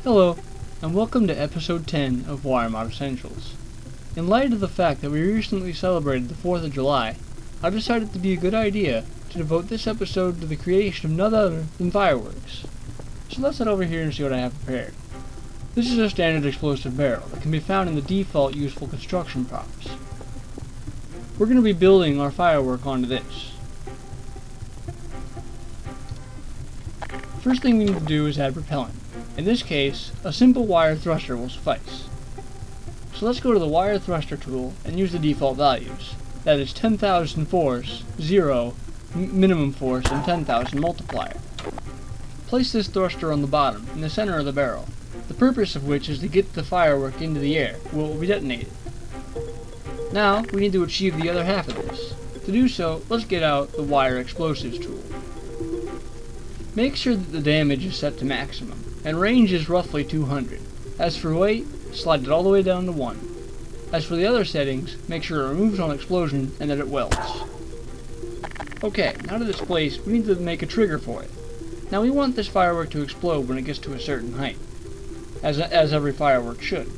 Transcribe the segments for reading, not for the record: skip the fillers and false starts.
Hello, and welcome to episode 10 of WireMod Essentials. In light of the fact that we recently celebrated the 4th of July, I've decided it to be a good idea to devote this episode to the creation of none other than fireworks. So let's head over here and see what I have prepared. This is a standard explosive barrel that can be found in the default useful construction props. We're going to be building our firework onto this. First thing we need to do is add propellant. In this case, a simple wire thruster will suffice. So let's go to the wire thruster tool and use the default values. That is 10,000 force, 0, minimum force, and 10,000 multiplier. Place this thruster on the bottom, in the center of the barrel, the purpose of which is to get the firework into the air, where it will be detonated. Now, we need to achieve the other half of this. To do so, let's get out the wire explosives tool. Make sure that the damage is set to maximum, and range is roughly 200. As for weight, slide it all the way down to 1. As for the other settings, make sure it removes on explosion and that it welds. Okay, now that it's placed, we need to make a trigger for it. Now we want this firework to explode when it gets to a certain height, as every firework should.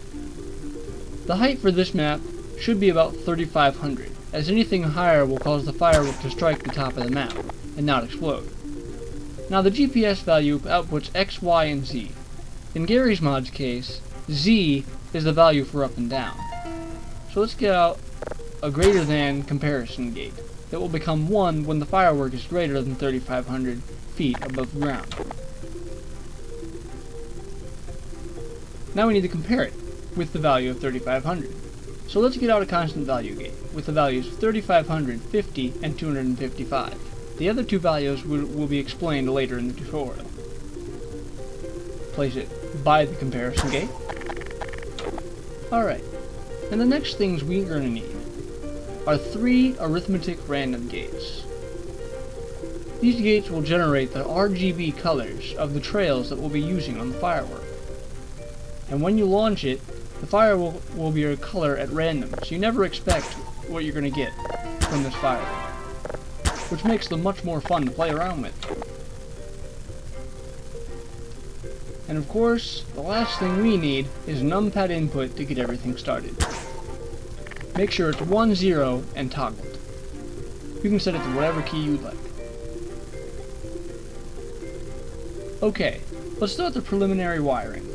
The height for this map should be about 3,500, as anything higher will cause the firework to strike the top of the map, and not explode. Now the GPS value outputs X, Y, and Z. In Gary's mod's case, Z is the value for up and down. So let's get out a greater than comparison gate that will become 1 when the firework is greater than 3,500 feet above the ground. Now we need to compare it with the value of 3,500. So let's get out a constant value gate with the values of 3,500, 50, and 255. The other two values will be explained later in the tutorial. Place it by the comparison gate. Alright, and the next things we're going to need are 3 arithmetic random gates. These gates will generate the RGB colors of the trails that we'll be using on the firework. And when you launch it, the fire will be a color at random, so you never expect what you're going to get from this firework, which makes them much more fun to play around with. And of course, the last thing we need is numpad input to get everything started. Make sure it's 1, 0, and toggled. You can set it to whatever key you'd like. Okay, let's start the preliminary wiring.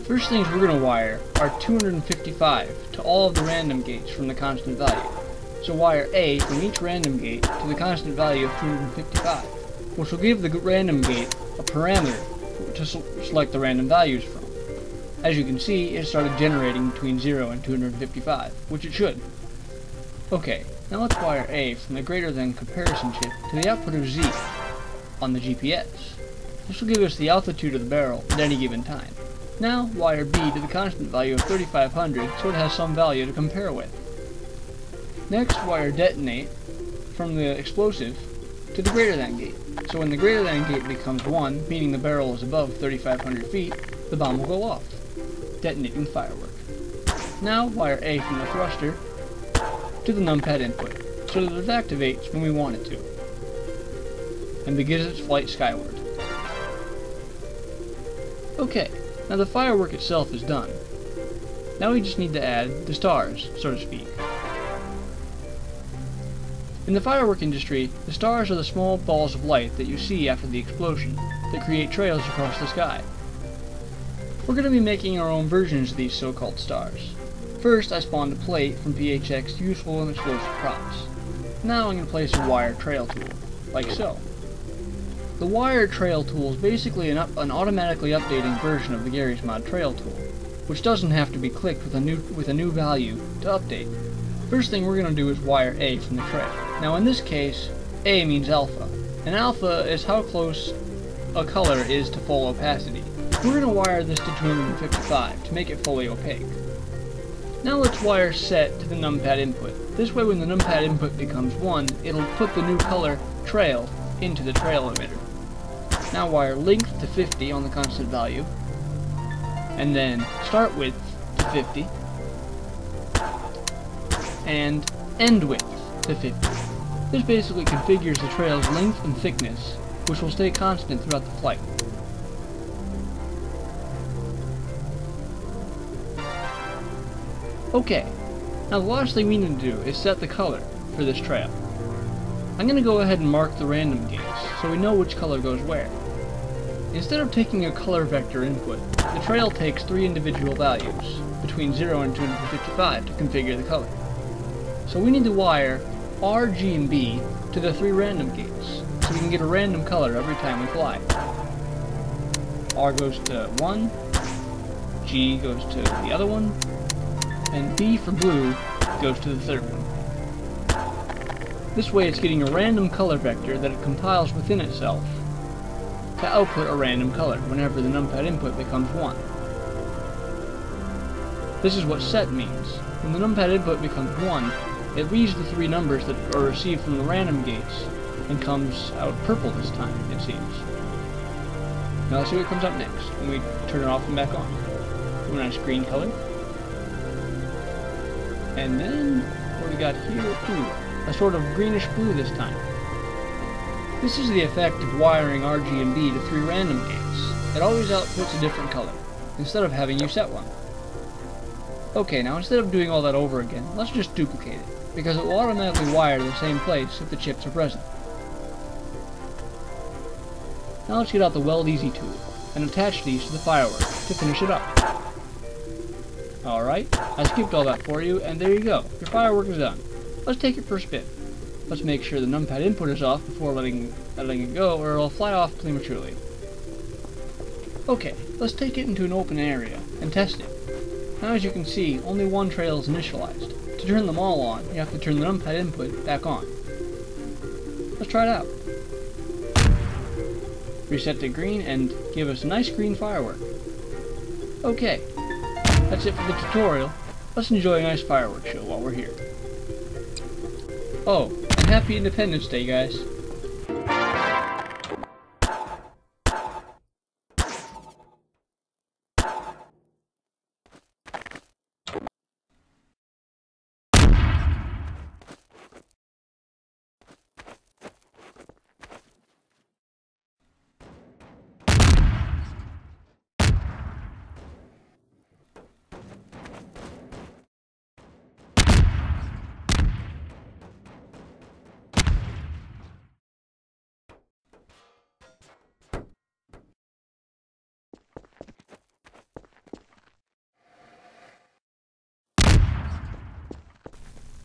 First things we're going to wire are 255 to all of the random gates from the constant value. So wire A from each random gate to the constant value of 255, which will give the random gate a parameter to select the random values from. As you can see, it started generating between 0 and 255, which it should. Okay, now let's wire A from the greater than comparison chip to the output of Z on the GPS. This will give us the altitude of the barrel at any given time. Now wire B to the constant value of 3,500 so it has some value to compare with. Next, wire detonate from the explosive to the greater than gate. So when the greater than gate becomes 1, meaning the barrel is above 3,500 feet, the bomb will go off, detonating the firework. Now wire A from the thruster to the numpad input, so that it activates when we want it to, and begins its flight skyward. Okay, now the firework itself is done. Now we just need to add the stars, so to speak. In the firework industry, the stars are the small balls of light that you see after the explosion that create trails across the sky. We're going to be making our own versions of these so-called stars. First, I spawned a plate from PHX's useful and explosive props. Now I'm going to place a wire trail tool, like so. The wire trail tool is basically an automatically updating version of the Gary's Mod trail tool, which doesn't have to be clicked with a new value to update. First thing we're going to do is wire A from the trail. Now in this case, A means alpha, and alpha is how close a color is to full opacity. We're going to wire this to 255 to make it fully opaque. Now let's wire set to the numpad input. This way when the numpad input becomes 1, it'll put the new color trail into the trail emitter. Now wire length to 50 on the constant value, and then start width to 50, and end width to 50. This basically configures the trail's length and thickness, which will stay constant throughout the flight. Okay, now the last thing we need to do is set the color for this trail. I'm going to go ahead and mark the random gates so we know which color goes where. Instead of taking a color vector input, the trail takes 3 individual values, between 0 and 255, to configure the color. So we need to wire R, G, and B to the 3 random gates, so we can get a random color every time we fly. R goes to 1, G goes to the other one, and B for blue goes to the third one. This way it's getting a random color vector that it compiles within itself to output a random color whenever the numpad input becomes 1. This is what set means. When the numpad input becomes 1, it reads the 3 numbers that are received from the random gates and comes out purple this time, it seems. Now let's see what comes up next when we turn it off and back on. A nice green color. And then, what do we got here? Ooh, a sort of greenish blue this time. This is the effect of wiring R, G, and B to 3 random gates. It always outputs a different color, instead of having you set one. Okay, now instead of doing all that over again, let's just duplicate it, because it will automatically wire to the same place if the chips are present. Now let's get out the Weld Easy tool, and attach these to the firework to finish it up. Alright, I skipped all that for you, and there you go, your firework is done. Let's take it for a spin. Let's make sure the numpad input is off before letting it go, or it'll fly off prematurely. Okay, let's take it into an open area and test it. Now as you can see, only one trail is initialized. To turn them all on, you have to turn the numpad input back on. Let's try it out. Reset to green and give us a nice green firework. Okay, that's it for the tutorial. Let's enjoy a nice fireworks show while we're here. Oh, and happy Independence Day, guys.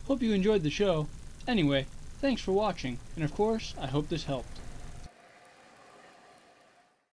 Hope you enjoyed the show. Anyway, thanks for watching, and of course, I hope this helped.